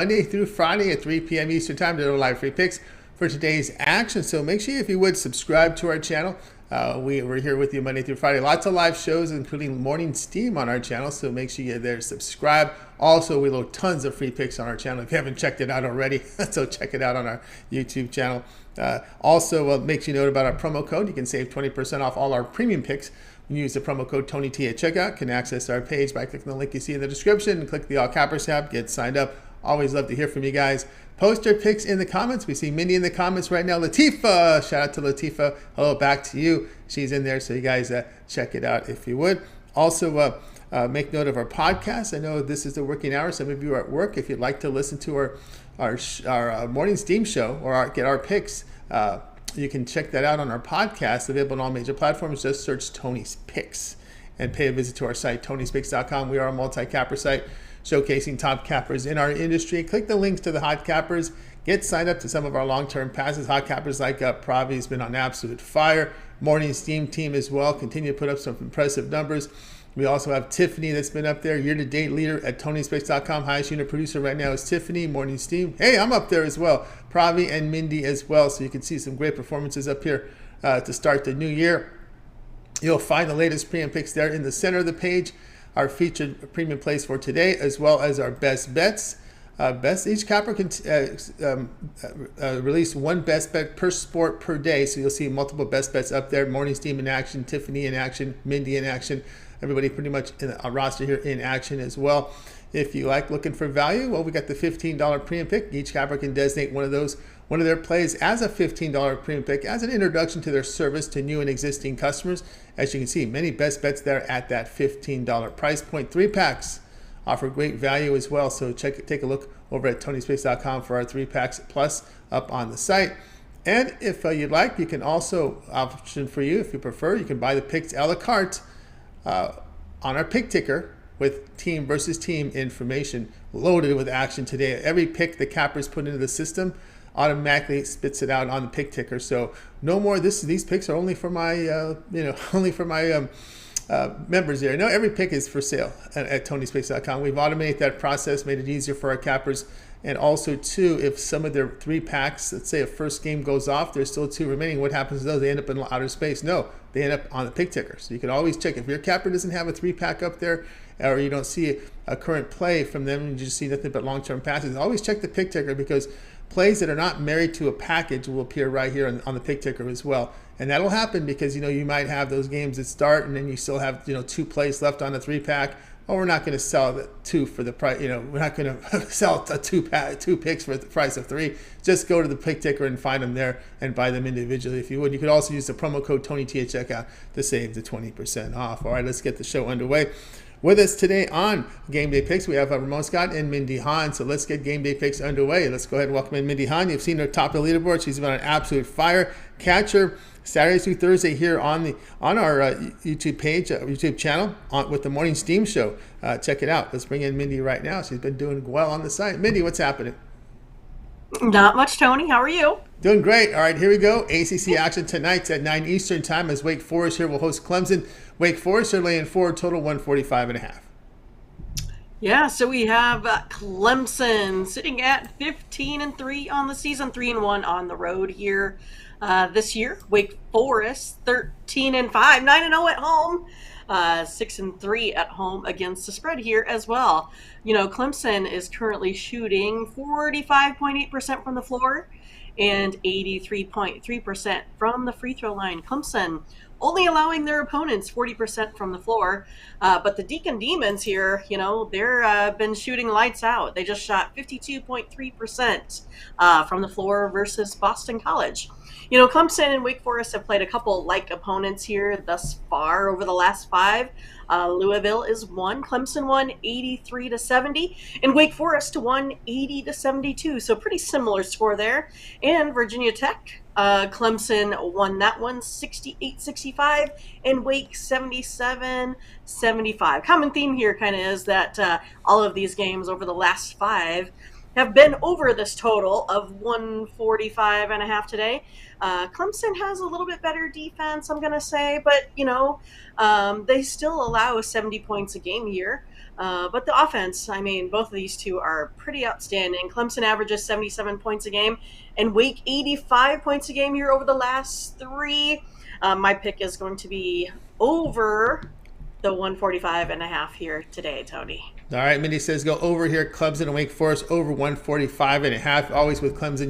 Monday through Friday at 3 p.m. Eastern Time to do live free picks for today's action. So make sure, if you would, subscribe to our channel. We're here with you Monday through Friday. Lots of live shows, including Morning Steam on our channel. So make sure you're there, subscribe. Also, we load tons of free picks on our channel. If you haven't checked it out already, so check it out on our YouTube channel. Also, make sure you know about our promo code. You can save 20% off all our premium picks. When you use the promo code TonyT at checkout, you can access our page by clicking the link you see in the description and click the All Cappers tab, get signed up. Always love to hear from you guys. Post your picks in the comments. We see Mindy in the comments right now. Latifa, shout out to Latifa. Hello, back to you. She's in there, so you guys check it out if you would. Also, make note of our podcast. I know this is the working hour. Some of you are at work. If you'd like to listen to our morning steam show or get our picks, you can check that out on our podcast, available on all major platforms. Just search Tony's Picks and pay a visit to our site, Tony'sPicks.com. We are a multi-capper site showcasing top cappers in our industry. Click the links to the hot cappers. Get signed up to some of our long-term passes. Hot cappers like Pravi's been on absolute fire. Morning Steam team as well. Continue to put up some impressive numbers. We also have Tiffany that's been up there. Year-to-date leader at Tony'sPicks.com. Highest unit producer right now is Tiffany. Morning Steam. Hey, I'm up there as well. Pravi and Mindy as well. So you can see some great performances up here to start the new year. You'll find the latest premium picks there in the center of the page. Our featured premium plays for today, as well as our best bets. Each capper can release one best bet per sport per day, so you'll see multiple best bets up there. Morning Steam in action, Tiffany in action, Mindy in action. Everybody pretty much in a roster here in action as well. If you like looking for value, well, we got the $15 premium pick. Each capper can designate one of their plays as a $15 premium pick as an introduction to their service to new and existing customers. As you can see, many best bets there at that $15 price point. 3-packs offer great value as well. So take a look over at Tony'sPicks.com for our 3-packs plus up on the site. And if you'd like, you can also, option for you, if you prefer, you can buy the picks a la carte on our pick ticker with team versus team information loaded with action today. Every pick the cappers put into the system automatically spits it out on the pick ticker. So no more. These picks are only for my members here. No, every pick is for sale at Tony'sPicks.com. We've automated that process, made it easier for our cappers. And also, too, if some of their 3-packs, let's say a first game goes off, there's still 2 remaining. What happens to those? They end up in outer space. No, they end up on the pick ticker. So you can always check. If your capper doesn't have a 3-pack up there, or you don't see a current play from them, and you just see nothing but long-term passes, always check the pick ticker, because plays that are not married to a package will appear right here on the pick ticker as well. And that'll happen because, you might have those games that start and then you still have, 2 plays left on the 3-pack. Oh, we're not going to sell the 2 for the price. We're not going to sell 2 picks for the price of 3. Just go to the pick ticker and find them there and buy them individually if you would. You could also use the promo code TonyT at checkout to save the 20% off. All right, let's get the show underway. With us today on Game Day Picks, we have Ramon Scott and Mindy Hahn. So let's get Game Day Picks underway. Let's go ahead and welcome in Mindy Hahn. You've seen her top of the leaderboard. She's been on absolute fire. Catch her Saturday through Thursday here on our YouTube page, YouTube channel with the Morning Steam Show. Check it out. Let's bring in Mindy right now. She's been doing well on the site. Mindy, what's happening? Not much, Tony. How are you? Doing great. All right, here we go. ACC action tonight at 9 Eastern time as Wake Forest here will host Clemson. Wake Forest are laying 4, total 145.5. Yeah, so we have Clemson sitting at 15-3 on the season, 3-1 on the road here this year. Wake Forest 13-5, 9-0 at home. 6-3 at home against the spread here as well. Clemson is currently shooting 45.8% from the floor and 83.3% from the free throw line. Clemson only allowing their opponents 40% from the floor. But the Deacon Demons here, they're been shooting lights out. They just shot 52.3% from the floor versus Boston College. Clemson and Wake Forest have played a couple like opponents here thus far over the last 5. Louisville is 1. Clemson won 83-70, and Wake Forest won 80-72. So pretty similar score there. And Virginia Tech, Clemson won that one 68-65, and Wake 77-75. Common theme here kind of is that all of these games over the last 5 have been over this total of 145.5 today. Clemson has a little bit better defense, I'm going to say, but, they still allow 70 points a game here. But the offense, I mean, both of these two are pretty outstanding. Clemson averages 77 points a game, and Wake 85 points a game here over the last three. My pick is going to be over the 145.5 here today, Tony. All right, Mindy says go over here. Clemson and Wake Forest over 145.5. Always with Clemson,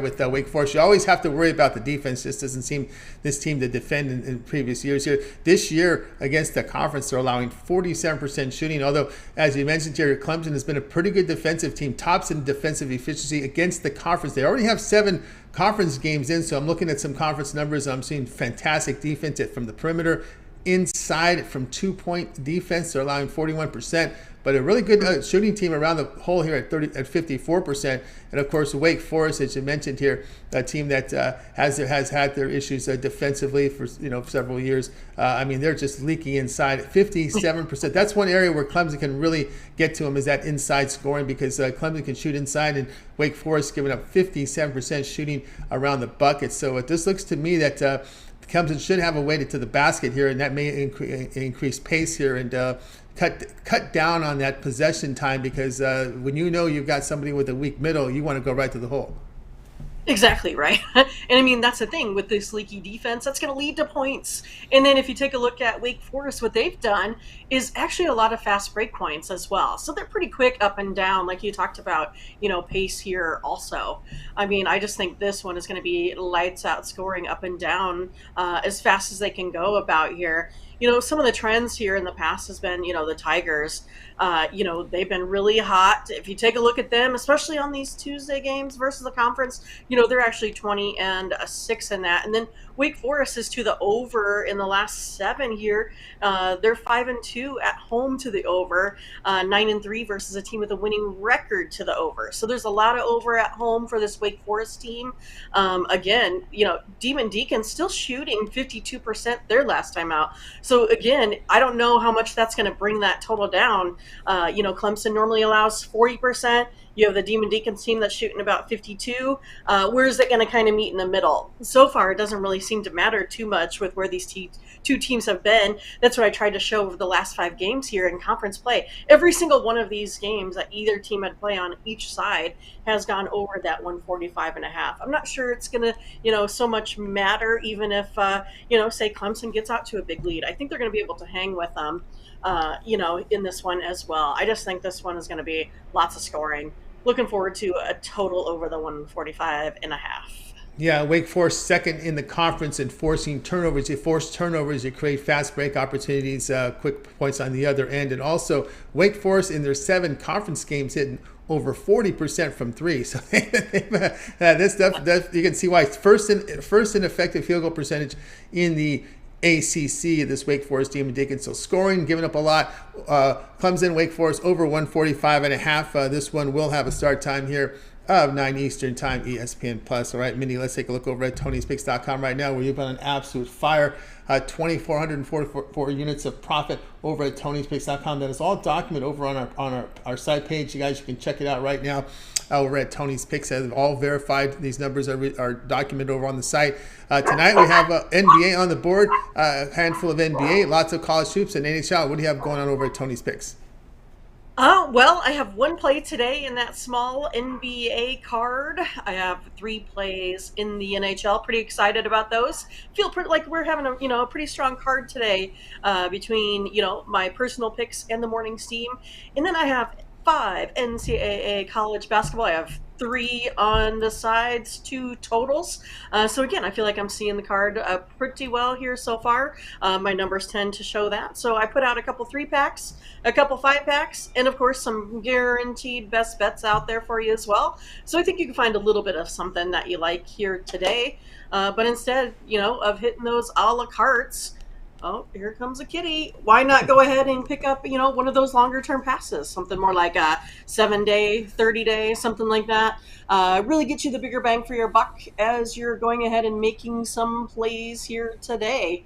with Wake Forest, you always have to worry about the defense. Just doesn't seem this team to defend in previous years here. This year against the conference, they're allowing 47% shooting. Although, as you mentioned here, Clemson has been a pretty good defensive team, tops in defensive efficiency against the conference. They already have 7 conference games in, so I'm looking at some conference numbers. I'm seeing fantastic defense from the perimeter. Inside from 2-point defense, they're allowing 41%, but a really good shooting team around the whole here at 54%. And of course, Wake Forest, as you mentioned here, a team that has had their issues defensively for several years. I mean, they're just leaking inside 57%. That's one area where Clemson can really get to them, is that inside scoring, because Clemson can shoot inside, and Wake Forest giving up 57% shooting around the bucket. So this looks to me that Clemson should have a way to the basket here, and that may increase pace here and cut down on that possession time, because when you've got somebody with a weak middle, you want to go right to the hole. Exactly, right? And I mean, that's the thing with this leaky defense, that's going to lead to points. And then if you take a look at Wake Forest, what they've done is actually a lot of fast break points as well. So they're pretty quick up and down, like you talked about, pace here also. I mean, I just think this one is going to be lights out scoring up and down as fast as they can go about here. Some of the trends here in the past has been, the Tigers, they've been really hot. If you take a look at them, especially on these Tuesday games versus the conference, they're actually 20-6 in that. And then Wake Forest is to the over in the last 7 here. They're 5-2 at home to the over, 9-3 versus a team with a winning record to the over. So there's a lot of over at home for this Wake Forest team. Again, Demon Deacons still shooting 52% their last time out. So again, I don't know how much that's going to bring that total down. Clemson normally allows 40%. You have the Demon Deacons team that's shooting about 52. Where is it going to kind of meet in the middle? So far, it doesn't really seem to matter too much with where these two teams have been. That's what I tried to show over the last 5 games here in conference play. Every single one of these games that either team had play on each side has gone over that 145.5. I'm not sure it's going to, so much matter, even if, say Clemson gets out to a big lead. I think they're going to be able to hang with them, in this one as well. I just think this one is going to be lots of scoring. Looking forward to a total over the 145.5. Yeah, Wake Forest second in the conference in forcing turnovers. You force turnovers, you create fast break opportunities, quick points on the other end. And also, Wake Forest in their 7 conference games hitting over 40% from 3. So this stuff, you can see why it's first in effective field goal percentage in the ACC, this Wake Forest Demon Deacons. So scoring, giving up a lot. Clemson, Wake Forest over 145.5. This one will have a start time here of 9 Eastern time, ESPN Plus. All right, Mindy, let's take a look over at Tony'sPicks.com right now, where you've been on absolute fire. 2,444 units of profit over at Tony'sPicks.com. That is all documented over on our site page. You guys, you can check it out right now over at Tony's Picks. All verified. These numbers are documented over on the site. Tonight we have NBA on the board, a handful of NBA, lots of college hoops, and NHL. What do you have going on over at Tony's Picks? Well, I have 1 play today in that small NBA card. I have 3 plays in the NHL. Pretty excited about those. Feel pretty like we're having a pretty strong card today between my personal picks and the morning steam. And then I have 5 NCAA college basketball. I have 3 on the sides, 2 totals. So again, I feel like I'm seeing the card pretty well here so far. My numbers tend to show that. So I put out a couple 3-packs, a couple 5-packs, and of course some guaranteed best bets out there for you as well. So I think you can find a little bit of something that you like here today. But instead, of hitting those a la cartes, oh, here comes a kitty. Why not go ahead and pick up, one of those longer term passes, something more like a 7-day, 30-day, something like that. Really get you the bigger bang for your buck as you're going ahead and making some plays here today.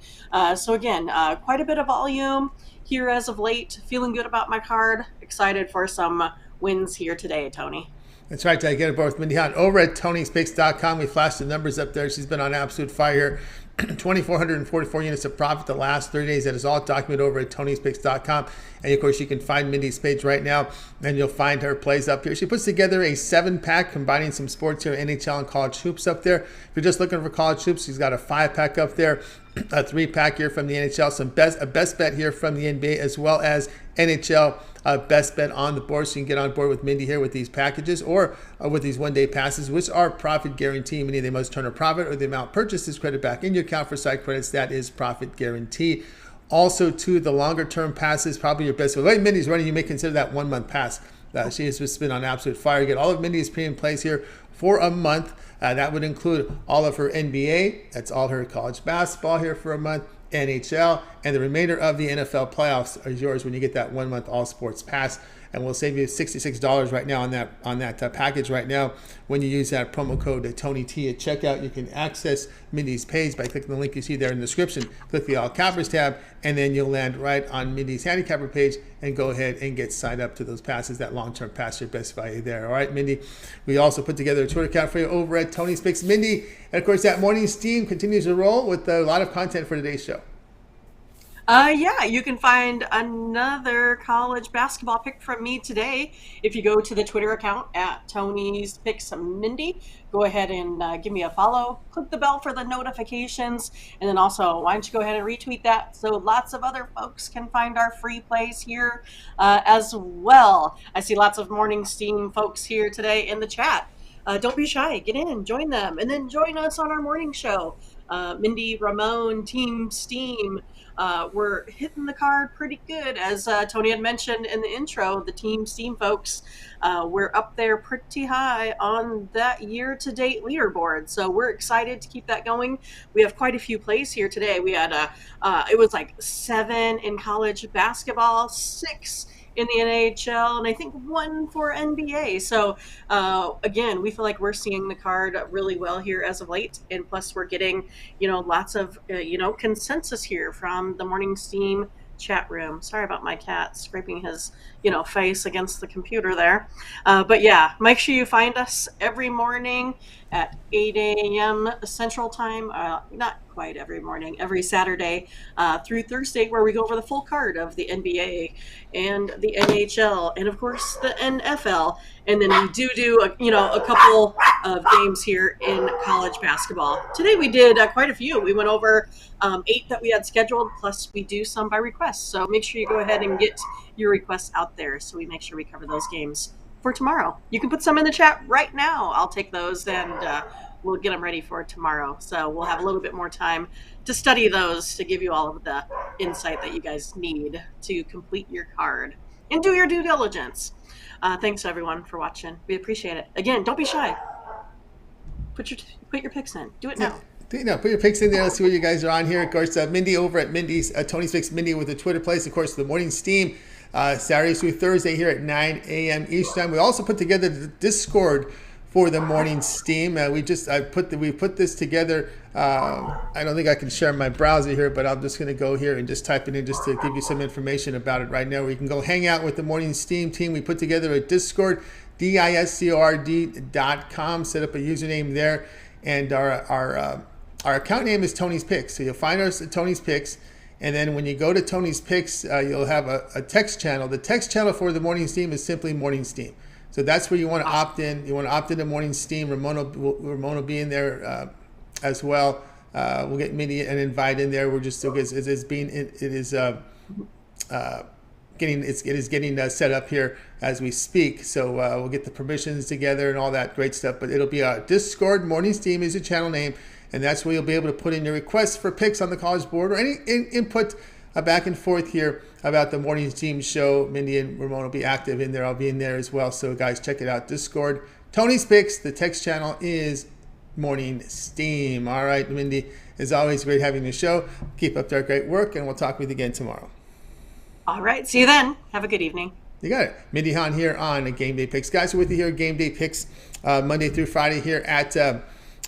So again, quite a bit of volume here as of late. Feeling good about my card. Excited for some wins here today, Tony. That's right. I get it both. Mindy Hunt over at Tony'sPicks.com. We flashed the numbers up there. She's been on absolute fire here. 2,444 units of profit the last 30 days. That is all documented over at Tony'sPicks.com. And of course, you can find Mindy's page right now, and you'll find her plays up here. She puts together a 7-pack combining some sports here, NHL and college hoops up there. If you're just looking for college hoops, she's got a 5-pack up there, a 3-pack here from the NHL, a best bet here from the NBA, as well as NHL best bet on the board. So you can get on board with Mindy here with these packages or with these one-day passes, which are profit guarantee, meaning they must turn a profit or the amount purchased is credited back in your account for site credits. That is profit guarantee. Also, to the longer-term passes, probably your best. The way Mindy's running, you may consider that 1-month pass. She has just been on absolute fire. You get all of Mindy's premium plays here for a month. That would include all of her NBA. That's all her college basketball here for a month. NHL, and the remainder of the NFL playoffs are yours when you get that 1-month all sports pass. And we'll save you $66 right now on that package right now when you use that promo code TonyT at checkout. You can access Mindy's page by clicking the link you see there in the description. Click the All Cappers tab, and then you'll land right on Mindy's handicapper page and go ahead and get signed up to those passes, that long-term pass, your best value there. All right, Mindy. We also put together a Twitter account for you over at Tony's Picks Mindy. And of course, that morning steam continues to roll with a lot of content for today's show. Yeah, you can find another college basketball pick from me today. If you go to the Twitter account at Tony's Picks Mindy, go ahead and give me a follow. Click the bell for the notifications. And then also, why don't you go ahead and retweet that so lots of other folks can find our free plays here as well. I see lots of Morning Steam folks here today in the chat. Don't be shy. Get in, join them, and then join us on our morning show. Mindy, Ramon, Team Steam. We're hitting the card pretty good. As Tony had mentioned in the intro, the Team Steam folks, we're up there pretty high on that year-to-date leaderboard. So we're excited to keep that going. We have quite a few plays here today. We had, it was like 7 in college basketball, 6 in the NHL, and I think 1 for NBA. So again, we feel like we're seeing the card really well here as of late, and plus we're getting lots of consensus here from the Morning Steam chat room. Sorry about my cat scraping his face against the computer there, but yeah, make sure you find us every morning at 8 a.m. Central Time. Not quite every morning, every Saturday through Thursday, where we go over the full card of the NBA and the NHL and of course the NFL. And then we do a couple of games here in college basketball. Today we did quite a few. We went over 8 that we had scheduled, plus we do some by request. So make sure you go ahead and get your requests out there so we make sure we cover those games for tomorrow. You can put some in the chat right now. I'll take those and we'll get them ready for tomorrow. So we'll have a little bit more time to study those to give you all of the insight that you guys need to complete your card and do your due diligence. Thanks everyone for watching. We appreciate it. Again, don't be shy. Put your picks in. Do it now. Put your picks in there. Let's see what you guys are on here. Of course, Mindy over at Mindy's Tony's Picks Mindy with the Twitter plays. Of course, the Morning Steam Saturday through Thursday here at 9 a.m. Eastern Time. We also put together the Discord for the Morning Steam. We put this together. I don't think I can share my browser here, but I'm just going to go here and just type it in just to give you some information about it right now, where you can go hang out with the Morning Steam team. We put together a Discord, discord.com. Set up a username there, and our account name is Tony's Picks. So you'll find us at Tony's Picks. And then when you go to Tony's Picks, you'll have a text channel. The text channel for the Morning Steam is simply Morning Steam. So that's where you want to opt in. You want to opt into Morning Steam. Ramon will be in there as well. We'll get Mindy an invite in there. We're just still getting set up here as we speak. So we'll get the permissions together and all that great stuff. But it'll be Discord. Morning Steam is the channel name. And that's where you'll be able to put in your requests for picks on the college board or any input back and forth here about the Morning Steam show. Mindy and Ramon will be active in there. I'll be in there as well. So guys, check it out. Discord, Tony's Picks. The text channel is Morning Steam. All right, Mindy, as always, great having the show. Keep up their great work, and we'll talk with you again tomorrow. All right, see you then. Have a good evening. You got it. Mindy Hahn here on Game Day Picks. Guys, we're with you here at Game Day Picks Monday through Friday here at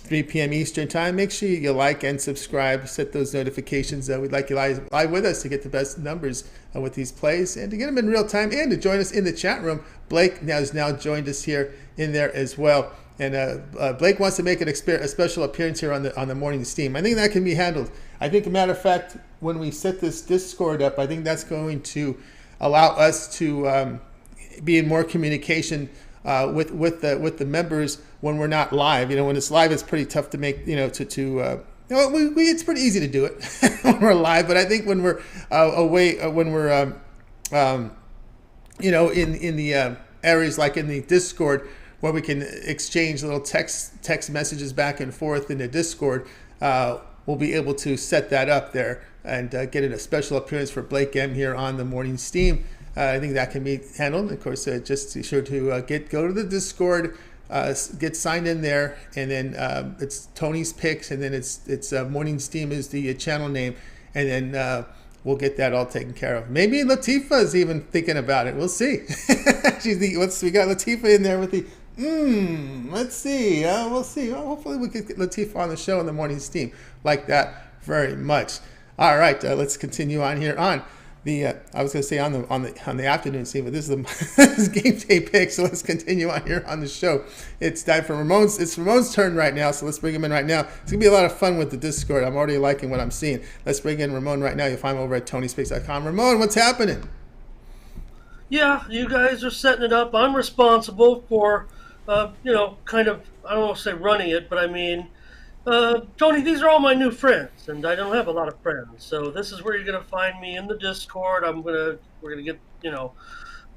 3 p.m. Eastern time. Make sure you like and subscribe, set those notifications. We'd like you live with us to get the best numbers with these plays and to get them in real time and to join us in the chat room. Blake has now joined us here in there as well. And Blake wants to make a special appearance here on the morning steam. I think that can be handled. I think, a matter of fact, when we set this Discord up, I think that's going to allow us to be in more communication with the members when we're not live. When it's live, it's pretty tough to make. It's pretty easy to do it when we're live. But I think when we're away, when we're in the areas like in the Discord where we can exchange little text messages back and forth in the Discord, we'll be able to set that up there and get in a special appearance for Blake M here on the morning steam. I think that can be handled. Of course, just be sure to go to the Discord, get signed in there, and then it's Tony's Picks, and then it's Morning Steam is the channel name, and then we'll get that all taken care of. Maybe Latifah is even thinking about it. We'll see. We got Latifah in there with the let's see. We'll see. Well, hopefully we can get Latifah on the show in the Morning Steam. Like that very much. All right, let's continue on here on the I was going to say on the afternoon scene, but this is this is game day pick. So let's continue on here on the show. It's time for Ramon's. It's Ramon's turn right now. So let's bring him in right now. It's gonna be a lot of fun with the Discord. I'm already liking what I'm seeing. Let's bring in Ramon right now. You'll find him over at TonySpace.com. Ramon, what's happening? Yeah, you guys are setting it up. I'm responsible for, kind of, I don't want to say running it, but I mean, Tony, these are all my new friends, and I don't have a lot of friends. So this is where you're going to find me in the Discord. We're going to get,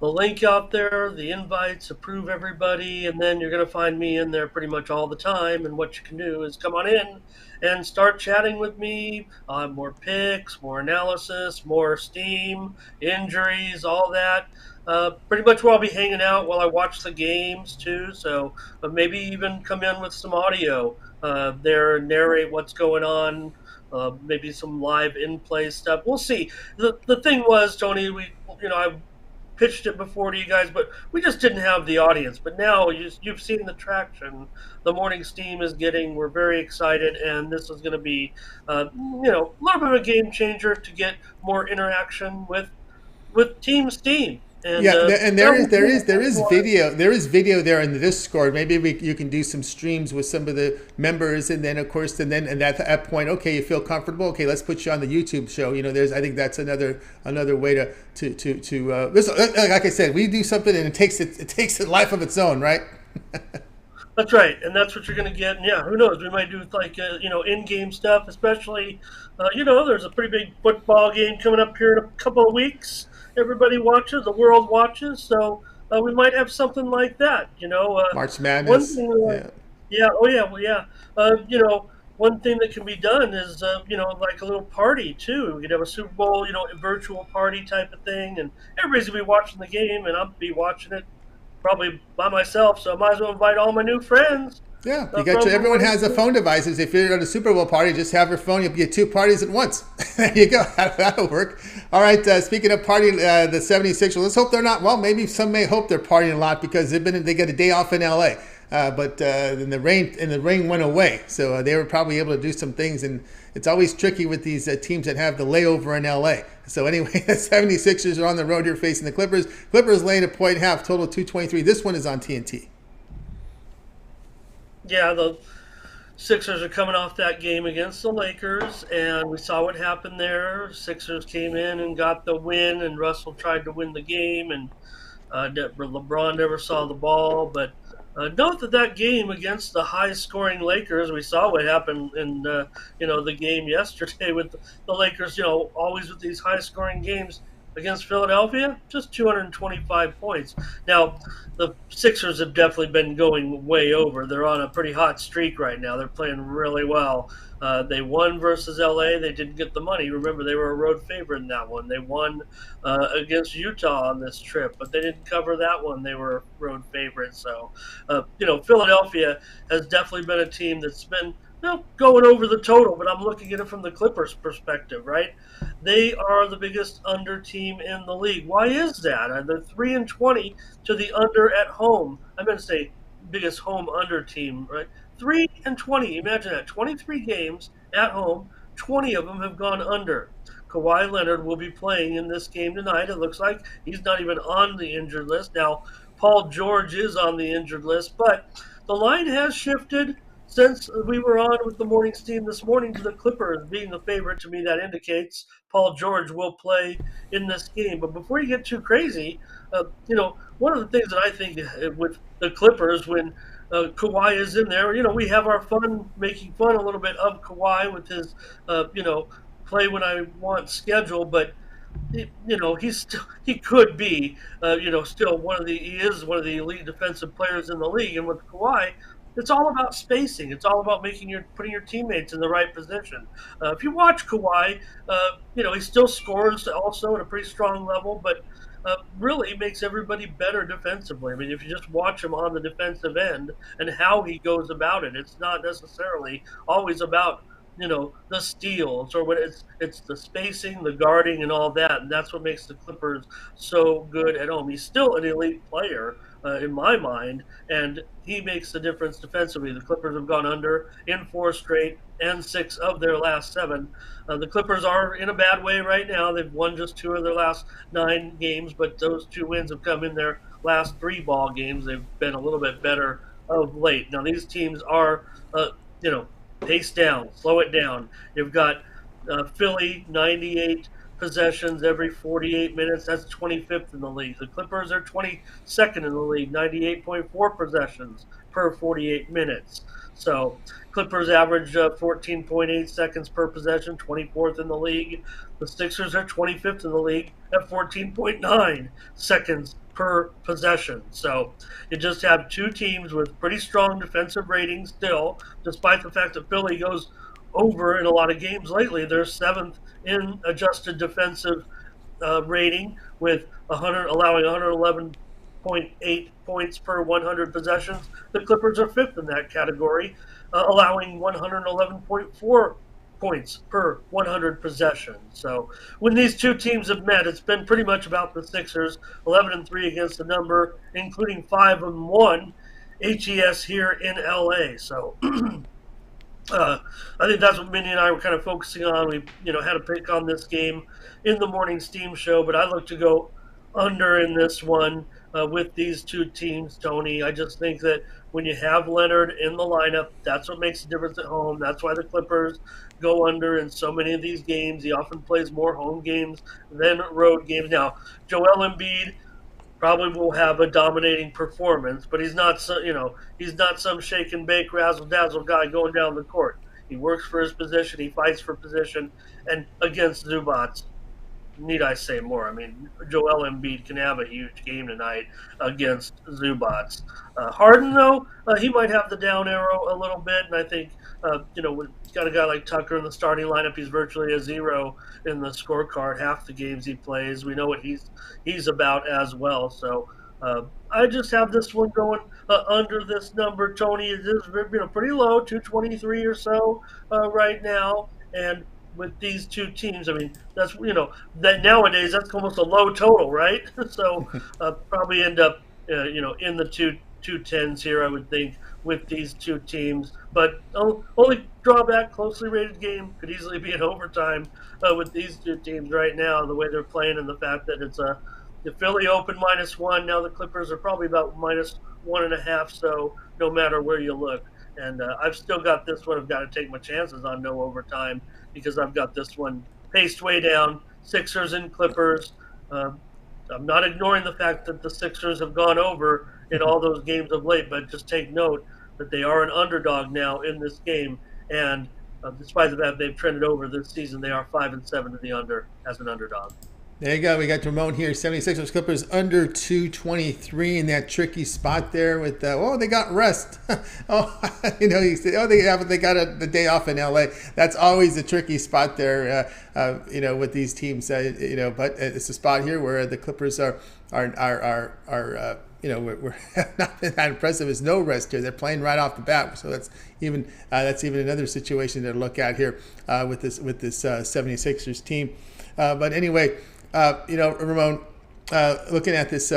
the link out there, the invites, approve everybody, and then you're going to find me in there pretty much all the time. And what you can do is come on in and start chatting with me. More picks, more analysis, more steam, injuries, all that. Pretty much where I'll be hanging out while I watch the games too. So maybe even come in with some audio there and narrate what's going on. Maybe some live in-play stuff. We'll see. The thing was, Tony, I pitched it before to you guys, but we just didn't have the audience. But now you've seen the traction the morning steam is getting. We're very excited, and this is going to be, a little bit of a game changer to get more interaction with Team Steam. And, and there is video there in the Discord. Maybe you can do some streams with some of the members, and then of course, and at that point, okay, you feel comfortable. Okay, let's put you on the YouTube show. I think that's another way to like I said, we do something and it takes a life of its own, right? That's right, and that's what you're going to get. And yeah, who knows? We might do like in-game stuff, especially there's a pretty big football game coming up here in a couple of weeks. Everybody watches, the world watches, so we might have something like that. March Madness. One thing that can be done is like a little party too. We could have a Super Bowl, a virtual party type of thing, and everybody's gonna be watching the game, and I'll be watching it probably by myself. So I might as well invite all my new friends. Yeah, everyone has a phone devices. If you're at a Super Bowl party, just have your phone. You'll get two parties at once. There you go. That'll work. All right, speaking of partying, the 76ers, let's hope they're not. Well, maybe some may hope they're partying a lot because they got a day off in L.A., but then the rain went away. So they were probably able to do some things, and it's always tricky with these teams that have the layover in L.A. So anyway, the 76ers are on the road here facing the Clippers. Clippers laying a point half, total 223. This one is on TNT. Yeah, the Sixers are coming off that game against the Lakers, and we saw what happened there. Sixers came in and got the win, and Russell tried to win the game, and LeBron never saw the ball. But note that game against the high-scoring Lakers, we saw what happened in the game yesterday with the Lakers. Always with these high-scoring games against Philadelphia, just 225 points. Now, the Sixers have definitely been going way over. They're on a pretty hot streak right now. They're playing really well. They won versus LA. They didn't get the money. Remember, they were a road favorite in that one. They won against Utah on this trip, but they didn't cover that one. They were road favorites. So, Philadelphia has definitely been a team that's been going over the total, but I'm looking at it from the Clippers' perspective, right? They are the biggest under team in the league. Why is that? They're 3-20 to the under at home. I'm going to say biggest home under team, right? 3-20. Imagine that. 23 games at home. 20 of them have gone under. Kawhi Leonard will be playing in this game tonight. It looks like he's not even on the injured list. Now, Paul George is on the injured list, but the line has shifted since we were on with the morning steam this morning to the Clippers being the favorite. To me, that indicates Paul George will play in this game. But before you get too crazy, one of the things that I think with the Clippers when Kawhi is in there, we have our fun making fun a little bit of Kawhi with his, play when I want schedule, but he could be still he is one of the elite defensive players in the league. And with Kawhi, it's all about spacing. It's all about putting your teammates in the right position. If you watch Kawhi, he still scores also at a pretty strong level, but really makes everybody better defensively. I mean, if you just watch him on the defensive end and how he goes about it, it's not necessarily always about the steals or what it's the spacing, the guarding, and all that, and that's what makes the Clippers so good at home. He's still an elite player in my mind, and he makes the difference defensively. The Clippers have gone under in 4 straight and 6 of their last 7. The Clippers are in a bad way right now. They've won just 2 of their last 9 games, but those 2 wins have come in their last 3 ball games. They've been a little bit better of late. Now these teams are, pace down, slow it down. You've got Philly, 98 possessions every 48 minutes. That's 25th in the league. The Clippers are 22nd in the league, 98.4 possessions per 48 minutes. So Clippers average 14.8 seconds per possession, 24th in the league. The Sixers are 25th in the league at 14.9 seconds per possession. So you just have 2 teams with pretty strong defensive ratings still, despite the fact that Philly goes over in a lot of games lately. They're 7th in adjusted defensive rating with allowing 111.8 points per 100 possessions. The Clippers are 5th in that category, allowing 111.4 points per 100 possessions. So when these 2 teams have met, it's been pretty much about the Sixers, 11-3 against the number, including 5-1 HES here in LA. So I think that's what Mindy and I were kind of focusing on. We had a pick on this game in the morning steam show, but I look to go under in this one with these 2 teams, Tony. I just think that when you have Leonard in the lineup, that's what makes the difference at home. That's why the Clippers go under in so many of these games. He often plays more home games than road games. Now, Joel Embiid probably will have a dominating performance, but he's not some shake and bake, razzle dazzle guy going down the court. He works for his position. He fights for position, and against Zubats, need I say more? I mean, Joel Embiid can have a huge game tonight against Zubats. Harden, though, he might have the down arrow a little bit, and I think, we've got a guy like Tucker in the starting lineup. He's virtually a 0 in the scorecard. Half the games he plays, we know what he's about as well. So I just have this one going under this number, Tony. It is pretty low, 223 or so right now, and with these 2 teams, I mean, that's that nowadays that's almost a low total, right? So probably end up in the 210s here, I would think, with these 2 teams. But only drawback, closely rated game, could easily be in overtime with these 2 teams right now, the way they're playing, and the fact that it's the Philly open -1. Now the Clippers are probably about -1.5. So no matter where you look. And I've still got this one. I've got to take my chances on no overtime because I've got this one paced way down. Sixers and Clippers. I'm not ignoring the fact that the Sixers have gone over in all those games of late, but just take note that they are an underdog now in this game. And despite the fact they've trended over this season, they are 5-7 to the under as an underdog. There you go. We got Ramon here. 76ers Clippers under 223 in that tricky spot there with, they got rest. He said, they got the day off in LA. That's always a tricky spot there, with these teams, but it's a spot here where the Clippers are we're not that impressive as no rest here. They're playing right off the bat. So that's even another situation to look at here with this 76ers team. But anyway, Ramon, looking at this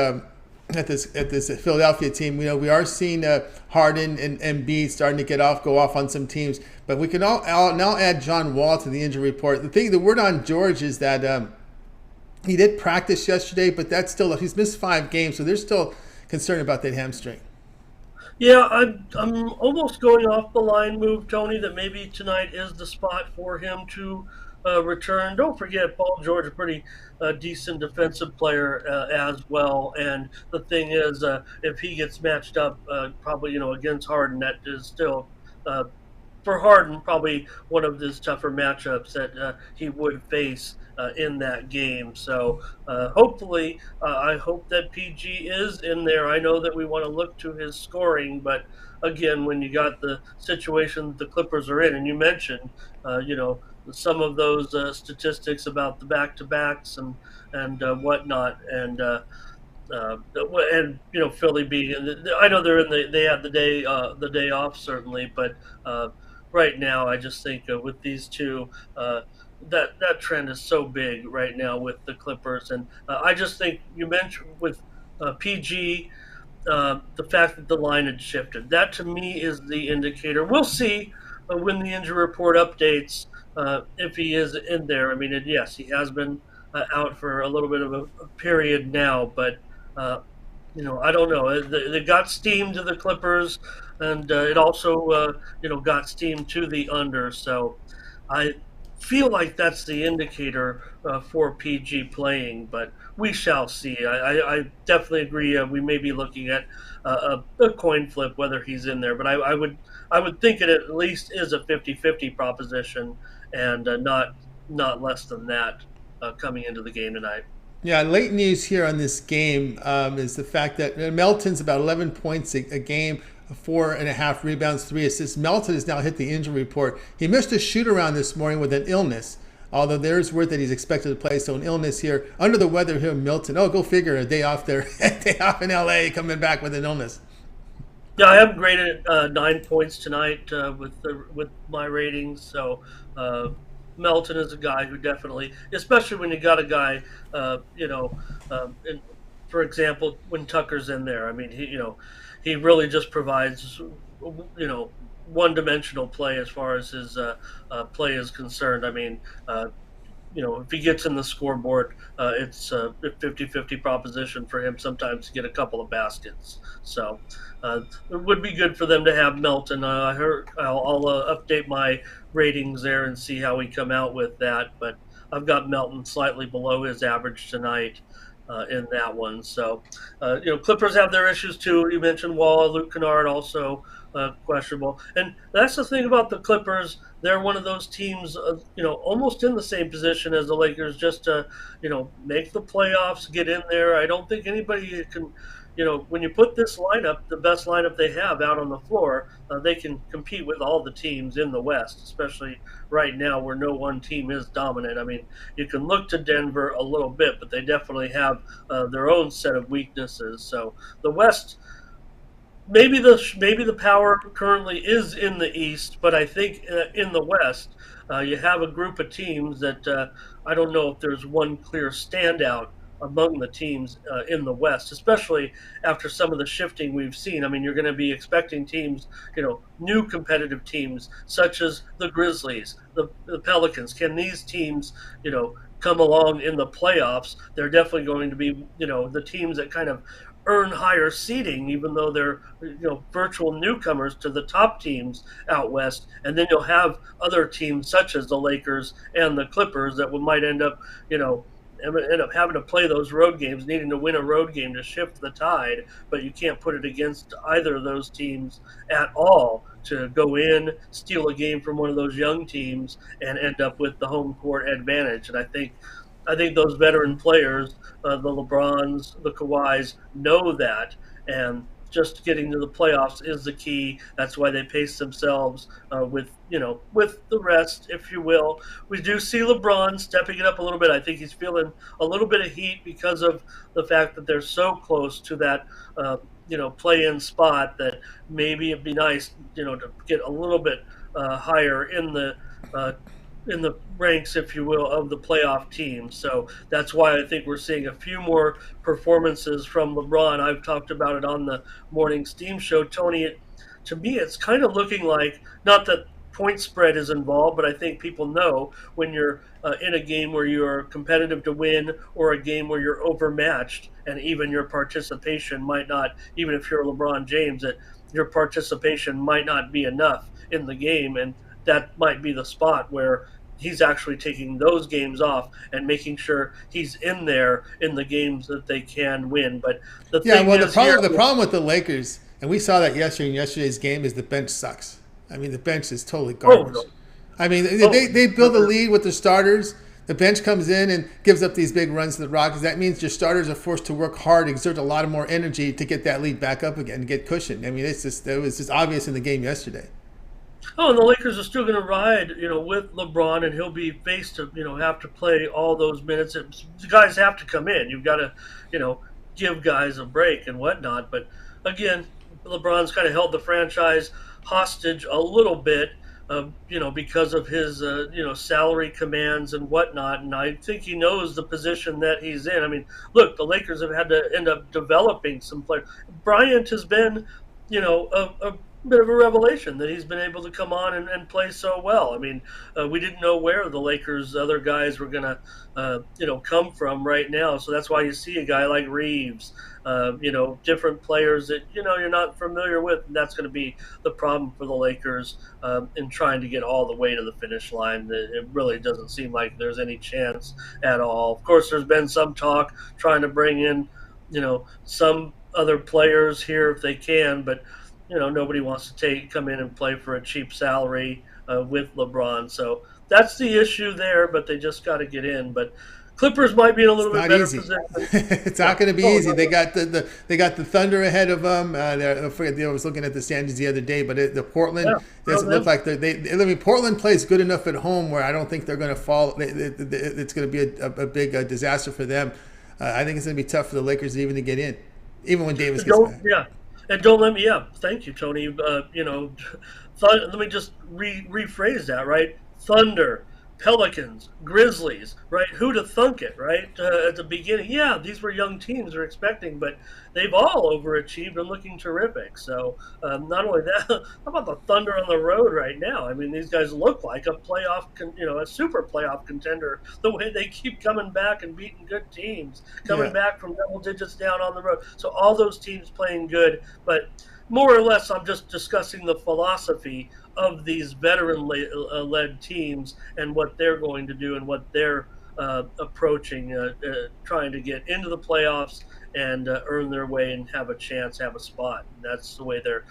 at this Philadelphia team. We are seeing Harden and Embiid starting to go off on some teams, but we can all now add John Wall to the injury report. The word on George is that he did practice yesterday, but that's still he's missed 5 games, so there's still concern about that hamstring. Yeah, I'm almost going off the line move, Tony, that maybe tonight is the spot for him to return. Don't forget, Paul George, a pretty decent defensive player as well. And the thing is, if he gets matched up, probably against Harden, that is still for Harden, probably one of his tougher matchups that he would face in that game. So hopefully, I hope that PG is in there. I know that we want to look to his scoring, but again, when you got the situation the Clippers are in, and you mentioned, some of those statistics about the back-to-backs and whatnot, and Philly being, I know they had the day off certainly, but right now I just think with these two, that trend is so big right now with the Clippers, and I just think you mentioned with PG. The fact that the line had shifted. That to me is the indicator. We'll see when the injury report updates if he is in there. I mean, yes, he has been out for a little bit of a period now, but uh, I don't know. They got steam to the Clippers, and it also got steam to the under. So I feel like that's the indicator for PG playing, but we shall see. I definitely agree. We may be looking at a coin flip whether he's in there, but I would think it at least is a 50-50 proposition, and not less than that coming into the game tonight. Yeah, late news here on this game is the fact that Melton's about 11 points a game, 4.5 rebounds, 3 assists. Melton has now hit the injury report. He missed a shoot around this morning with an illness, although there's word that he's expected to play. So an illness here, under the weather here in Milton. Oh, go figure, a day off there, a day off in LA, coming back with an illness. Yeah, I have graded 9 points tonight with my ratings. So Melton is a guy who definitely, especially when you got a guy, for example, when Tucker's in there. I mean, he really just provides, one-dimensional play as far as his play is concerned. I mean, if he gets in the scoreboard, it's a 50-50 proposition for him sometimes to get a couple of baskets. So it would be good for them to have Melton. I heard I'll update my ratings there and see how we come out with that. But I've got Melton slightly below his average tonight in that one. So, Clippers have their issues too. You mentioned Wall, Luke Kennard also questionable. And that's the thing about the Clippers. They're one of those teams, almost in the same position as the Lakers, just to, make the playoffs, get in there. I don't think anybody can, when you put this lineup, the best lineup they have out on the floor, they can compete with all the teams in the West, especially right now where no one team is dominant. I mean, you can look to Denver a little bit, but they definitely have their own set of weaknesses. So the West, maybe the power currently is in the East, but I think in the West you have a group of teams that I don't know if there's one clear standout among the teams in the West, especially after some of the shifting we've seen. I mean, you're going to be expecting teams, new competitive teams such as the Grizzlies, the Pelicans. Can these teams, come along in the playoffs? They're definitely going to be, the teams that kind of earn higher seeding, even though they're virtual newcomers to the top teams out west. And then you'll have other teams such as the Lakers and the Clippers that might end up having to play those road games, needing to win a road game to shift the tide, but you can't put it against either of those teams at all to go in, steal a game from one of those young teams, and end up with the home court advantage. And I think those veteran players, the LeBrons, the Kawhis, know that, and just getting to the playoffs is the key. That's why they pace themselves with the rest, if you will. We do see LeBron stepping it up a little bit. I think he's feeling a little bit of heat because of the fact that they're so close to that play-in spot, that maybe it'd be nice to get a little bit higher in the in the ranks, if you will, of the playoff teams. So that's why I think we're seeing a few more performances from LeBron. I've talked about it on the morning Steam show, Tony. To me, it's kind of looking like, not that point spread is involved, but I think people know when you're in a game where you're competitive to win, or a game where you're overmatched, and even your participation might not, even if you're LeBron James, that your participation might not be enough in the game, and that might be the spot where he's actually taking those games off and making sure he's in there in the games that they can win. But the Yeah, thing well, is here, the problem with the Lakers, and we saw that yesterday in yesterday's game, is the bench sucks. I mean, the bench is totally garbage. no. I mean, they build a lead with their starters. The bench comes in and gives up these big runs to the Rockets. That means your starters are forced to work hard, exert a lot of more energy to get that lead back up again and get cushion. I mean, it was just obvious in the game yesterday. Oh, and the Lakers are still going to ride, with LeBron, and he'll be faced to, have to play all those minutes. The guys have to come in. You've got to, give guys a break and whatnot. But again, LeBron's kind of held the franchise hostage a little bit, because of his, salary commands and whatnot. And I think he knows the position that he's in. I mean, look, the Lakers have had to end up developing some players. Bryant has been, a bit of a revelation that he's been able to come on and play so well. I mean, we didn't know where the Lakers' other guys were going to, come from right now. So that's why you see a guy like Reeves, different players that, you're not familiar with. And that's going to be the problem for the Lakers in trying to get all the way to the finish line. It really doesn't seem like there's any chance at all. Of course, there's been some talk trying to bring in, some other players here if they can, but nobody wants to come in and play for a cheap salary with LeBron. So that's the issue there, but they just got to get in. But Clippers might be in a little bit better position. It's not going to be easy. They got the Thunder ahead of them. I was looking at the standings the other day, but the Portland doesn't look like Portland plays good enough at home where I don't think they're going to fall. It's going to be a big disaster for them. I think it's going to be tough for the Lakers even to get in, even when Davis gets back. Yeah. And don't let me, thank you, Tony. Let me just rephrase that, right? Thunder, Pelicans, Grizzlies, right? Who'd have thunk it, right? At the beginning, these were young teams they're expecting, but they've all overachieved and looking terrific. So not only that, how about the Thunder on the road right now? I mean, these guys look like a a super playoff contender. The way they keep coming back and beating good teams, coming back from double digits down on the road. So all those teams playing good, but more or less, I'm just discussing the philosophy of these veteran-led teams and what they're going to do and what they're approaching, trying to get into the playoffs and earn their way and have a chance, have a spot. And that's the way they're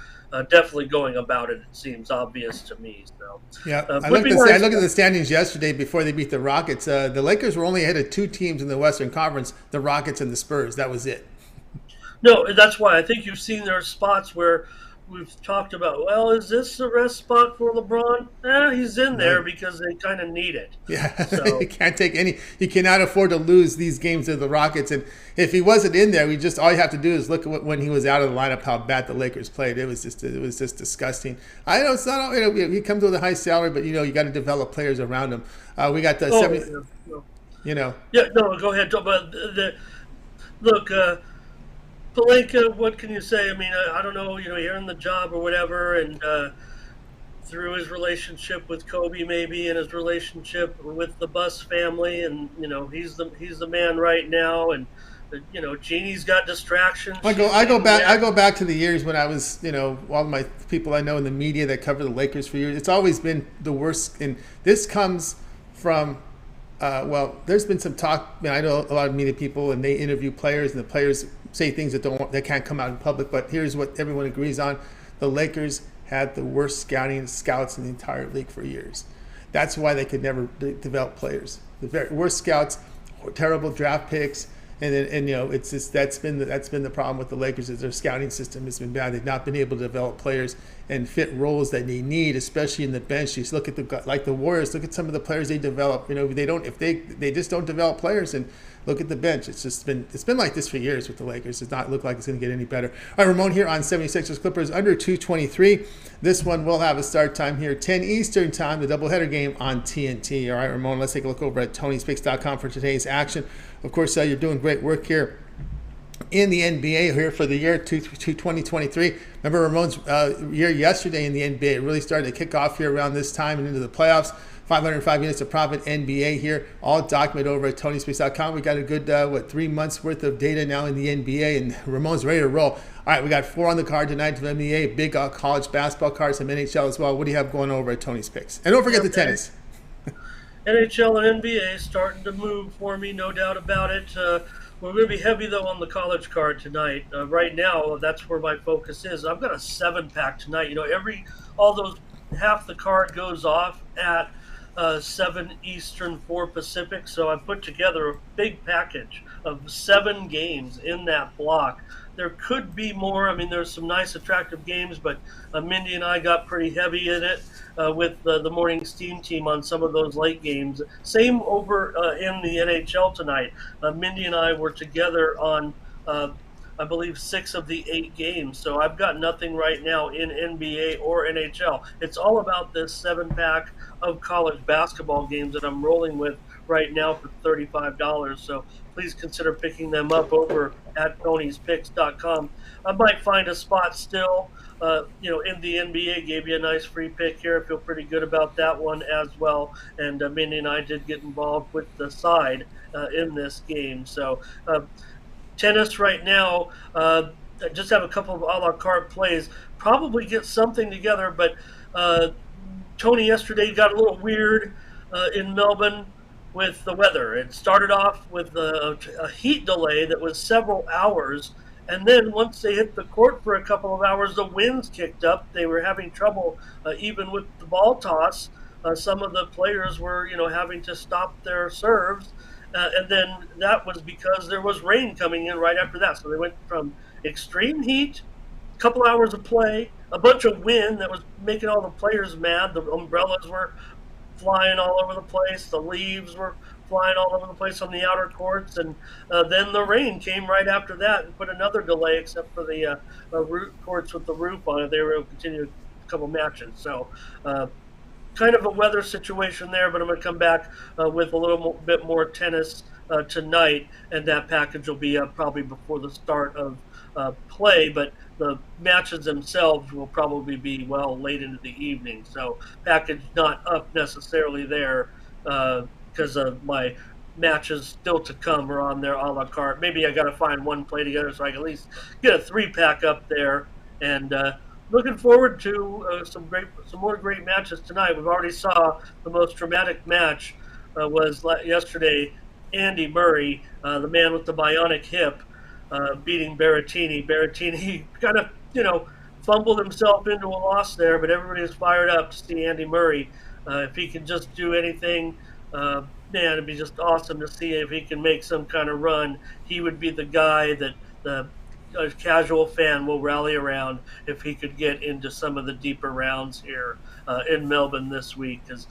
definitely going about it. It seems obvious to me. So I looked at the standings yesterday before they beat the Rockets. The Lakers were only ahead of two teams in the Western Conference, the Rockets and the Spurs. That was it. No, that's why I think you've seen there are spots where we've talked about, well, is this the rest spot for LeBron? He's in there because they kind of need it. Yeah, so. He cannot afford to lose these games to the Rockets. And if he wasn't in there, all you have to do is look at when he was out of the lineup, how bad the Lakers played. It was just disgusting. I know it's not, he comes with a high salary, but you got to develop players around him. We got the Yeah, no, go ahead. But look. Pelinka, what can you say? I mean, I don't know, you're in the job or whatever, and through his relationship with Kobe maybe, and his relationship with the Bus family, and he's the man right now, and Jeannie's got distractions. I go back to the years when I was, all my people I know in the media that cover the Lakers for years. It's always been the worst, and this comes from. There's been some talk. I know a lot of media people, and they interview players, and the players say things that can't come out in public. But here's what everyone agrees on: the Lakers had the worst scouts in the entire league for years. That's why they could never develop players. The very worst scouts, terrible draft picks, and it's just that's been the problem with the Lakers is their scouting system has been bad. They've not been able to develop players and fit roles that they need, especially in the bench. You look at the Warriors. Look at some of the players they develop. They just don't develop players, and look at the bench. It's been like this for years with the Lakers. It does not look like it's going to get any better. All right, Ramon here on 76ers Clippers under 223. This one will have a start time here, 10 Eastern time, the doubleheader game on TNT. All right, Ramon, let's take a look over at Tony'sPicks.com for today's action. Of course, you're doing great work here in the NBA here for the year 2023. Remember Ramon's year yesterday in the NBA. It really started to kick off here around this time and into the playoffs. 505 units of profit NBA here, all documented over at Tony'sPicks.com. We got a good, 3 months worth of data now in the NBA, and Ramon's ready to roll. All right, we got 4 on the card tonight from NBA, big college basketball cards, some NHL as well. What do you have going over at Tony's Picks? And don't forget the tennis. NHL and NBA starting to move for me, no doubt about it. We're going to be heavy, though, on the college card tonight. Right now, that's where my focus is. I've got a 7-pack tonight. Half the card goes off at 7 Eastern, 4 Pacific. So I put together a big package of 7 games in that block. There could be more. I mean, there's some nice, attractive games, but Mindy and I got pretty heavy in it with the morning steam team on some of those late games. Same over in the NHL tonight. Mindy and I were together on, I believe, 6 of the 8 games. So I've got nothing right now in NBA or NHL. It's all about this 7-pack of college basketball games that I'm rolling with right now for $35. So please consider picking them up over at Tony'sPicks.com. I might find a spot still, in the NBA. Gave you a nice free pick here. I feel pretty good about that one as well. And Mindy and I did get involved with the side in this game. So tennis right now, I just have a couple of a la carte plays. Probably get something together, but Tony yesterday got a little weird in Melbourne with the weather. It started off with a heat delay that was several hours, and then once they hit the court for a couple of hours, the winds kicked up. They were having trouble even with the ball toss. Some of the players were, having to stop their serves, and then that was because there was rain coming in right after that. So they went from extreme heat, a couple hours of play, a bunch of wind that was making all the players mad. The umbrellas were flying all over the place. The leaves were flying all over the place on the outer courts. And then the rain came right after that and put another delay, except for the courts with the roof on it. They were able to continue a couple matches. So kind of a weather situation there, but I'm going to come back with a little bit more tennis tonight, and that package will be up probably before the start of play, but the matches themselves will probably be late into the evening. So package not up necessarily there because of my matches still to come are on there a la carte. Maybe I got to find one play together so I can at least get a 3-pack up there. And looking forward to some more great matches tonight. We've already saw the most dramatic match was yesterday. Andy Murray, the man with the bionic hip, beating Berrettini. Berrettini kind of, fumbled himself into a loss there, but everybody is fired up to see Andy Murray. If he can just do anything, it'd be just awesome to see if he can make some kind of run. He would be the guy that the casual fan will rally around if he could get into some of the deeper rounds here in Melbourne this week. Because,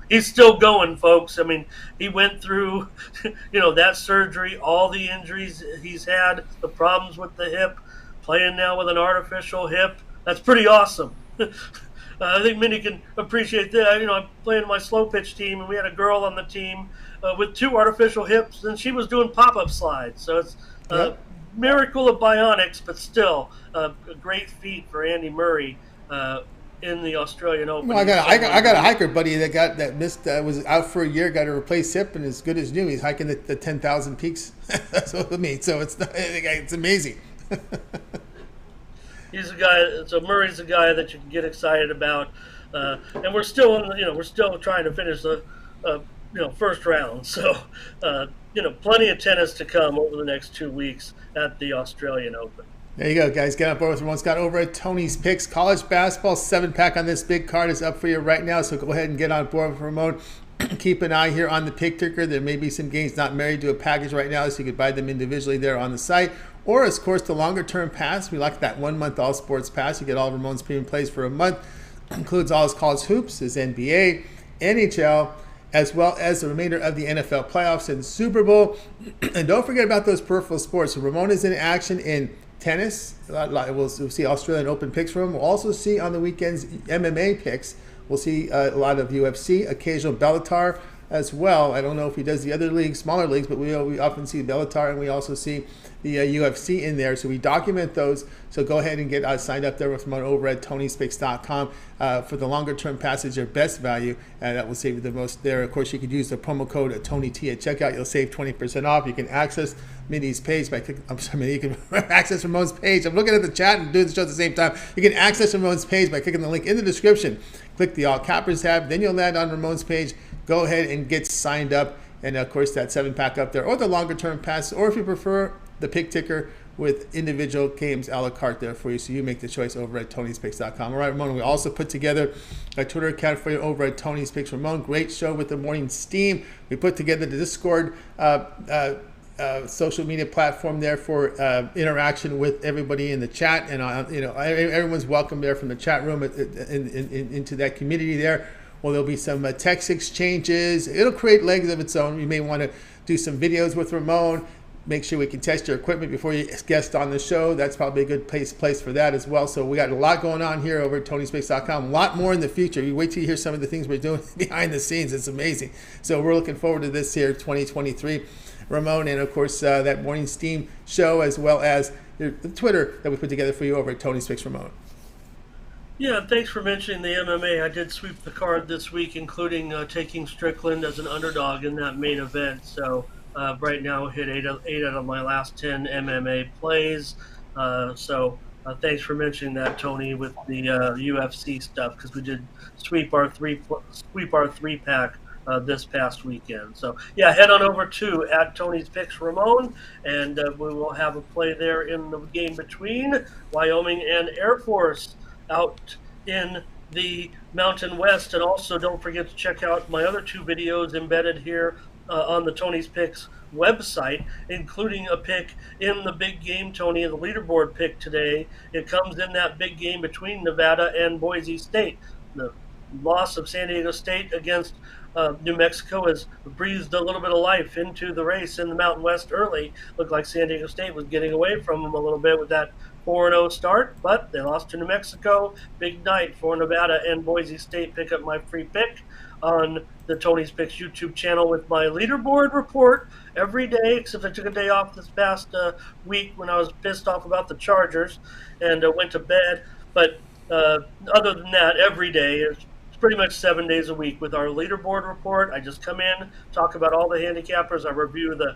he's still going, folks. I mean, he went through, that surgery, all the injuries he's had, the problems with the hip, playing now with an artificial hip. That's pretty awesome. I think Mindy can appreciate that. I'm playing my slow pitch team, and we had a girl on the team with 2 artificial hips, and she was doing pop-up slides. So it's miracle of bionics, but still a great feat for Andy Murray in the Australian Open. Well, I got a hiker buddy that missed was out for a year, got a replaced hip, and as good as new. He's hiking the 10,000 peaks. That's what I mean. So it's amazing. He's a guy. So Murray's a guy that you can get excited about, and we're still we're still trying to finish the first round. So plenty of tennis to come over the next 2 weeks at the Australian Open. There you go, guys. Get on board with Ramon Scott over at Tony's Picks. College basketball 7-pack on this big card is up for you right now, so go ahead and get on board with Ramon. Keep an eye here on the pick ticker. There may be some games not married to a package right now, so you could buy them individually there on the site. Or, of course, the longer-term pass. We like that 1-month all-sports pass. You get all of Ramon's premium plays for a month. Includes all his college hoops, his NBA, NHL, as well as the remainder of the NFL playoffs and Super Bowl. And don't forget about those peripheral sports. So Ramon is in action in tennis. We'll see Australian Open picks from him. We'll also see on the weekends MMA picks. We'll see a lot of UFC, occasional Bellator as well. I don't know if he does the other leagues, smaller leagues, but we often see Bellator, and we also see the UFC in there. So we document those. So go ahead and get signed up there with Ramon over at TonySpicks.com for the longer term passage or best value. That will save you the most there. Of course, you could use the promo code TonyT at checkout. You'll save 20% off. You can access Mindy's page by clicking. I'm sorry, Mindy, you can access Ramon's page. I'm looking at the chat and doing the show at the same time. You can access Ramon's page by clicking the link in the description. Click the All Cappers tab. Then you'll land on Ramon's page. Go ahead and get signed up. And of course, that 7-pack up there, or the longer term pass, or if you prefer, the pick ticker with individual games a la carte there for you. So you make the choice over at TonySpicks.com. All right, Ramon, we also put together a Twitter account for you over at TonySpicks. Ramon, great show with the morning steam. We put together the Discord social media platform there for interaction with everybody in the chat. And, everyone's welcome there from the chat room into that community there. Well, there'll be some text exchanges. It'll create legs of its own. You may want to do some videos with Ramon. Make sure we can test your equipment before you guest on the show. That's probably a good place for that as well. So we got a lot going on here over at TonySpicks.com. A lot more in the future. You wait till you hear some of the things we're doing behind the scenes. It's amazing. So we're looking forward to this here, 2023. Ramon, and of course that morning steam show, as well as the Twitter that we put together for you over at TonySpicks. Ramon. Yeah, thanks for mentioning the MMA. I did sweep the card this week, including taking Strickland as an underdog in that main event. So right now hit 8 out of my last 10 MMA plays. So thanks for mentioning that, Tony, with the UFC stuff, because we did sweep our three pack this past weekend. So yeah, head on over to at Tony's Picks Ramon, and we will have a play there in the game between Wyoming and Air Force out in the Mountain West. And also don't forget to check out my other 2 videos embedded here on the Tony's Picks website, including a pick in the big game, Tony, the leaderboard pick today. It comes in that big game between Nevada and Boise State. The loss of San Diego State against New Mexico has breathed a little bit of life into the race in the Mountain West early. Looked like San Diego State was getting away from them a little bit with that 4-0 start, but they lost to New Mexico. Big night for Nevada and Boise State. Pick up my free pick on the Tony's Picks YouTube channel with my leaderboard report every day, except I took a day off this past week when I was pissed off about the Chargers and went to bed. But other than that, every day is pretty much 7 days a week with our leaderboard report. I just come in, talk about all the handicappers. I review the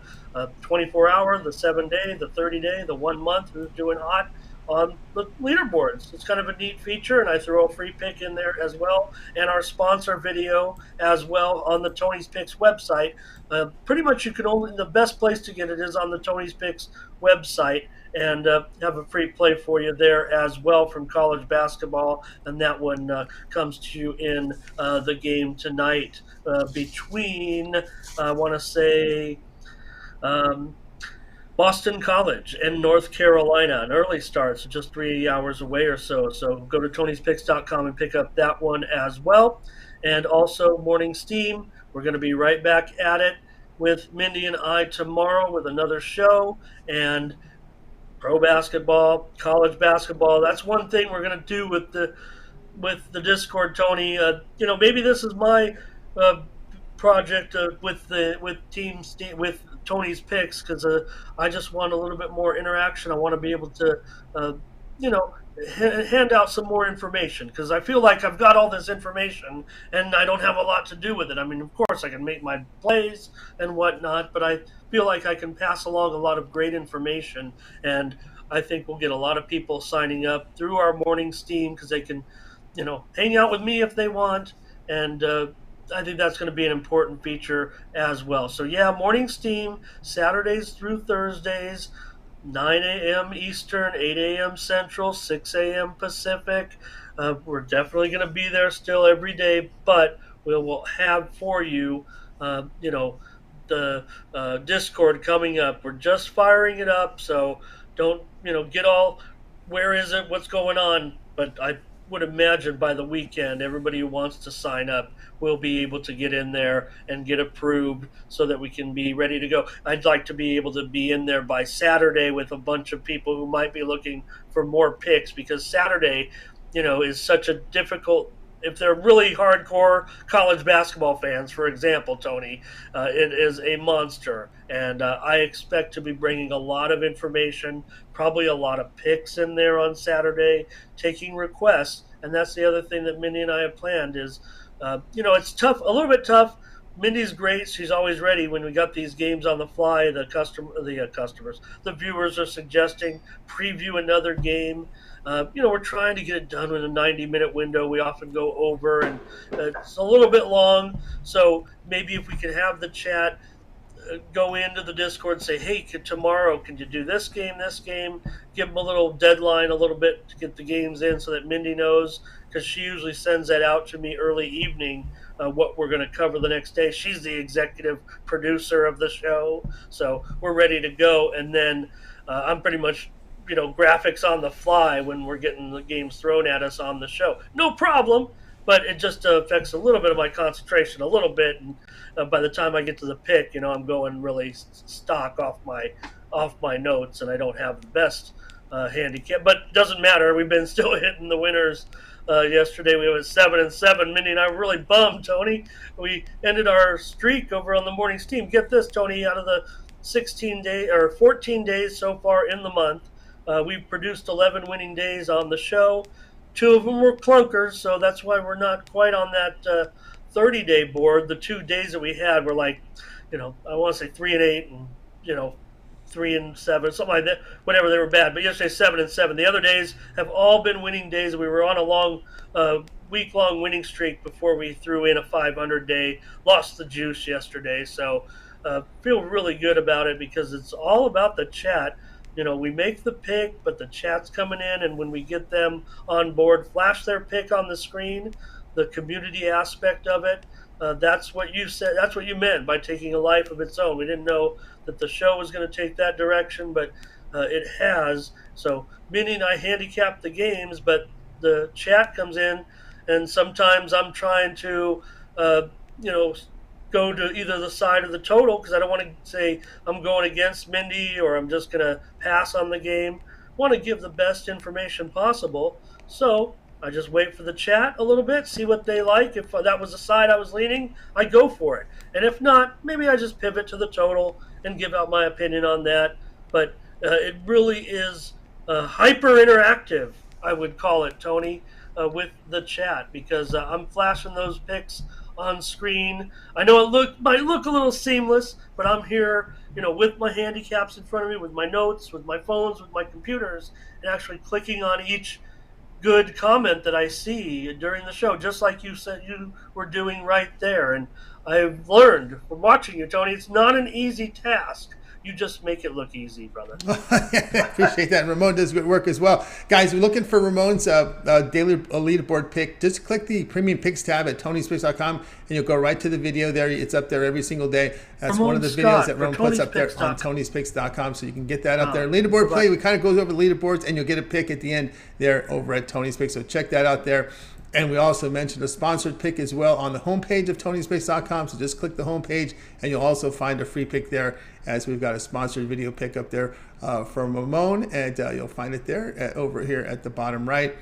24-hour, the 7-day, the 30-day, the 1 month, who's doing hot on the leaderboards. It's kind of a neat feature, and I throw a free pick in there as well, and our sponsor video as well on the Tony's Picks website. Pretty much the best place to get it is on the Tony's Picks website, and have a free play for you there as well from college basketball. And that one comes to you in the game tonight between, I want to say, Boston College and North Carolina. An early start, so just 3 hours away or so. So go to Tony'sPicks.com and pick up that one as well. And also Morning Steam. We're going to be right back at it with Mindy and I tomorrow with another show. And pro basketball, college basketball. That's one thing we're going to do with the Discord, Tony. Maybe this is my project with Tony's Picks, because I just want a little bit more interaction. I want to be able to, hand out some more information, because I feel like I've got all this information and I don't have a lot to do with it. I mean, of course, I can make my plays and whatnot, but I feel like I can pass along a lot of great information, and I think we'll get a lot of people signing up through our morning steam, because they can, hang out with me if they want, and I think that's going to be an important feature as well. So yeah, morning steam, Saturdays through Thursdays, 9 a.m. Eastern, 8 a.m. Central, 6 a.m. Pacific. We're definitely going to be there still every day, but we will have for you, the Discord coming up. We're just firing it up, so don't, get all, where is it, what's going on? But would imagine by the weekend, everybody who wants to sign up will be able to get in there and get approved so that we can be ready to go. I'd like to be able to be in there by Saturday with a bunch of people who might be looking for more picks, because Saturday, is such a difficult, if they're really hardcore college basketball fans, for example, Tony, it is a monster. And I expect to be bringing a lot of information, probably a lot of picks in there on Saturday, taking requests. And that's the other thing that Mindy and I have planned is, it's tough, a little bit tough. Mindy's great. She's always ready when we got these games on the fly. The viewers are suggesting preview another game. We're trying to get it done in a 90-minute window. We often go over, and it's a little bit long. So maybe if we can have the chat go into the Discord and say, hey, tomorrow, can you do this game? Give them a little deadline, a little bit to get the games in so that Mindy knows, because she usually sends that out to me early evening, what we're going to cover the next day. She's the executive producer of the show, so we're ready to go. And then I'm pretty much, graphics on the fly when we're getting the games thrown at us on the show. No problem, but it just affects a little bit of my concentration, a little bit. And by the time I get to the pick, I'm going really stock off my notes, and I don't have the best handicap. But it doesn't matter. We've been still hitting the winners. Yesterday we went 7-7. Mindy and I were really bummed, Tony. We ended our streak over on the morning's team. Get this, Tony, out of the 14 days so far in the month, we've produced 11 winning days on the show. 2 of them were clunkers, so that's why we're not quite on that 30-day board. The 2 days that we had were like, I want to say 3-8 and 3-7, something like that. Whatever, they were bad. But yesterday 7-7. The other days have all been winning days. We were on a long week-long winning streak before we threw in a 500-day. Lost the juice yesterday, so feel really good about it because it's all about the chat. We make the pick, but the chat's coming in, and when we get them on board, flash their pick on the screen, the community aspect of it. That's what you said. That's what you meant by taking a life of its own. We didn't know that the show was going to take that direction, but it has. So Mindy and I handicap the games, but the chat comes in, and sometimes I'm trying to, go to either the side of the total because I don't want to say I'm going against Mindy or I'm just going to pass on the game. I want to give the best information possible. So I just wait for the chat a little bit, see what they like. If that was the side I was leaning, I go for it. And if not, maybe I just pivot to the total and give out my opinion on that. But it really is hyper interactive, I would call it, Tony, with the chat because I'm flashing those picks on screen. I know it might look a little seamless, but I'm here, with my handicaps in front of me, with my notes, with my phones, with my computers, and actually clicking on each good comment that I see during the show, just like you said you were doing right there. And I've learned from watching you, Tony, it's not an easy task. You just make it look easy, brother. I appreciate that. And Ramon does good work as well. Guys, we're looking for Ramon's daily leaderboard pick. Just click the premium picks tab at tonyspace.com and you'll go right to the video there. It's up there every single day. That's Ramon one of the videos that Ramon puts up there on tonyspace.com, so you can get that up there. Leaderboard play, we kind of goes over leaderboards, and you'll get a pick at the end there over at Tony's Picks. So check that out there. And we also mentioned a sponsored pick as well on the homepage of tonyspace.com. So just click the homepage and you'll also find a free pick there, as we've got a sponsored video pick up there from Ramon. And you'll find it there over here at the bottom right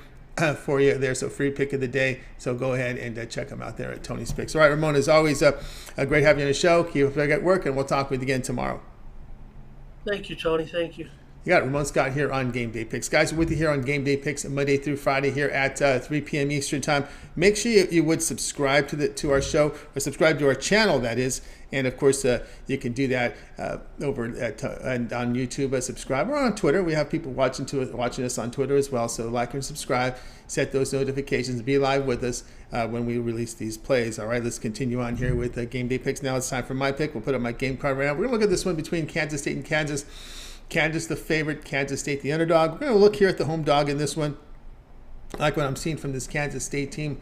for you there. So free pick of the day. So go ahead and check them out there at Tony's Picks. All right, Ramon, as always, great having you on the show. Keep up at work, and we'll talk with you again tomorrow. Thank you, Tony. Thank you. You got Ramon Scott here on Game Day Picks. Guys, we're with you here on Game Day Picks Monday through Friday here at 3 p.m. Eastern Time. Make sure you would subscribe to our show, or subscribe to our channel, that is. And, of course, you can do that over on YouTube, subscribe, or on Twitter. We have people watching us on Twitter as well. So like and subscribe, set those notifications, be live with us when we release these plays. All right, let's continue on here with Game Day Picks. Now it's time for my pick. We'll put up my game card right now. We're going to look at this one between Kansas State and Kansas. Kansas the favorite, Kansas State the underdog. We're going to look here at the home dog in this one. I like what I'm seeing from this Kansas State team,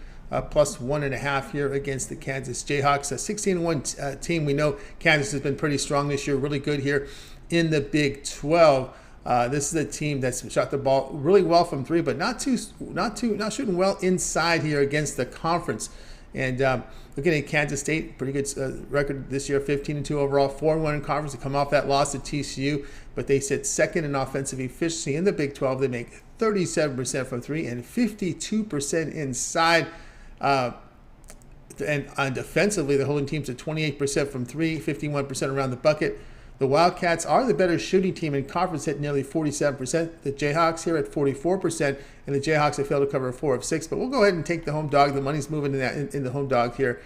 plus 1.5 here against the Kansas Jayhawks. A 16-1 team. We know Kansas has been pretty strong this year, really good here in the Big 12. This is a team that's shot the ball really well from three, but not shooting well inside here against the conference. And looking at Kansas State, pretty good record this year, 15-2 overall, 4-1 in conference. They come off that loss to TCU, but they sit second in offensive efficiency in the Big 12. They make 37% from three and 52% inside. And defensively, they're holding teams at 28% from three, 51% around the bucket. The Wildcats are the better shooting team in conference at nearly 47%. The Jayhawks here at 44%, and the Jayhawks have failed to cover 4 of 6. But we'll go ahead and take the home dog. The money's moving in the home dog here.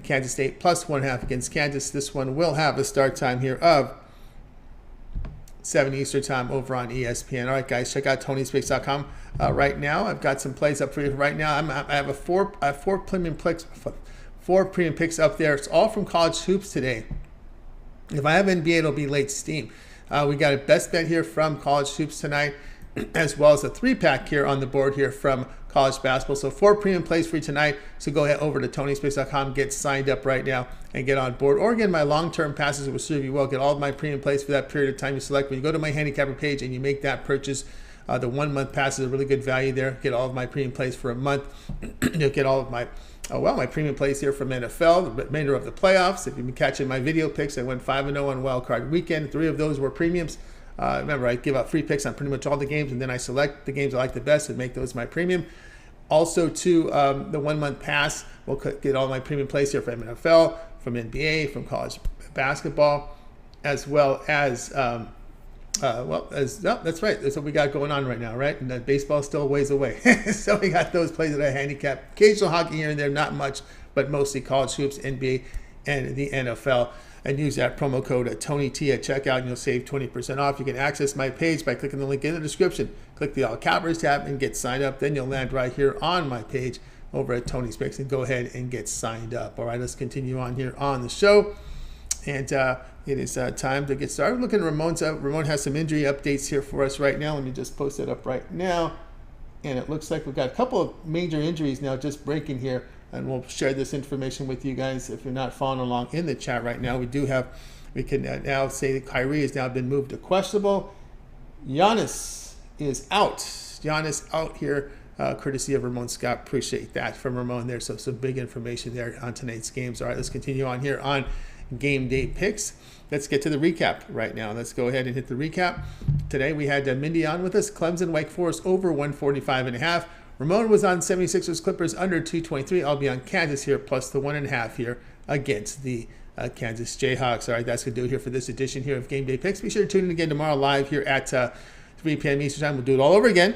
Kansas State plus 1.5 against Kansas. This one will have a start time here of 7 Eastern time over on ESPN. All right, guys, check out TonySpicks.com right now. I've got some plays up for you right now. I have four premium picks up there. It's all from college hoops today. If I have NBA, it'll be late steam. We got a best bet here from college hoops tonight, as well as a 3-pack here on the board here from college basketball. So 4 premium plays for you tonight. So go ahead over to TonySpicks.com, get signed up right now, and get on board. Or again, my long-term passes will serve you well. Get all of my premium plays for that period of time you select. When you go to my handicapper page and you make that purchase, the 1-month pass is a really good value there. Get all of my premium plays for a month. You'll get all of my my premium plays here from NFL, the remainder of the playoffs. If you've been catching my video picks, I went 5-0 on Wild Card Weekend. 3 of those were premiums. Remember, I give out free picks on pretty much all the games, and then I select the games I like the best and make those my premium. Also, to the 1-month pass, we'll get all my premium plays here from NFL, from NBA, from college basketball, as well as that's right. That's what we got going on right now, right? And baseball's still a ways away. So we got those plays that I handicap. Occasional hockey here and there, not much, but mostly college hoops, NBA, and the NFL. And use that promo code TonyT at checkout, and you'll save 20% off. You can access my page by clicking the link in the description. Click the All Cappers tab and get signed up. Then you'll land right here on my page over at Tony's Picks, and go ahead and get signed up. All right, let's continue on here on the show. And it is time to get started. Looking at Ramon's up. Ramon has some injury updates here for us right now. Let me just post that up right now. And it looks like we've got a couple of major injuries now just breaking here. And we'll share this information with you guys if you're not following along in the chat right now. We can now say that Kyrie has now been moved to questionable. Giannis is out. Giannis out here, courtesy of Ramon Scott. Appreciate that from Ramon there. So some big information there on tonight's games. All right, let's continue on here on game day picks. Let's get to the recap right now. Let's go ahead and hit the recap. Today we had Mindy on with us. Clemson, Wake Forest over 145.5. Ramon was on 76ers Clippers under 223. I'll be on Kansas here plus the 1.5 here against the Kansas Jayhawks. All right, that's going to do it here for this edition here of Game Day Picks. Be sure to tune in again tomorrow live here at 3 p.m. Eastern Time. We'll do it all over again.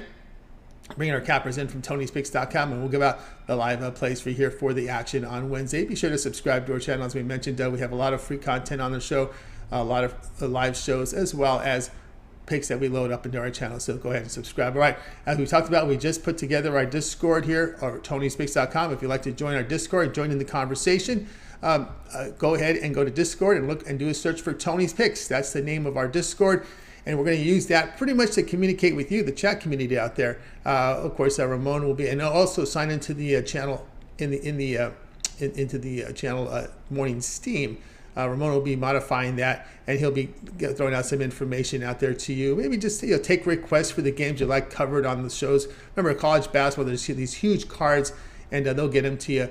Bringing our cappers in from TonySpicks.com, and we'll give out the live plays for you here for the action on Wednesday. Be sure to subscribe to our channel. As we mentioned, we have a lot of free content on the show, a lot of live shows, as well as picks that we load up into our channel. So go ahead and subscribe. All right, as we talked about, we just put together our Discord here, or TonySpicks.com. If you'd like to join our Discord, join in the conversation, go ahead and go to Discord and look and do a search for Tony's Picks. That's the name of our Discord. And we're going to use that pretty much to communicate with you, the chat community out there. Of course, Ramon will be, and also sign into the channel into the channel Morning Steam. Ramon will be modifying that, and he'll be throwing out some information out there to you. Maybe just take requests for the games you like covered on the shows. Remember, college basketball, there's these huge cards, and they'll get them to you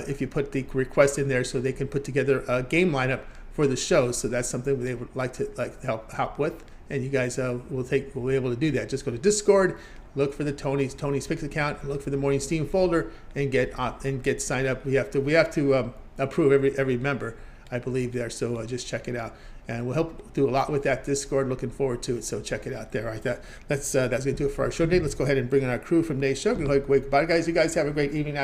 if you put the request in there, so they can put together a game lineup for the shows. So that's something they would like to help with. And you guys will be able to do that. Just go to Discord, look for the Tony's Picks account, and look for the Morning Steam folder, and get signed up. We have to approve every member, I believe, there. So just check it out, and we'll help do a lot with that Discord. Looking forward to it. So check it out there. All right, that's gonna do it for our show today. Let's go ahead and bring in our crew from today's show. Goodbye, guys. You guys have a great evening.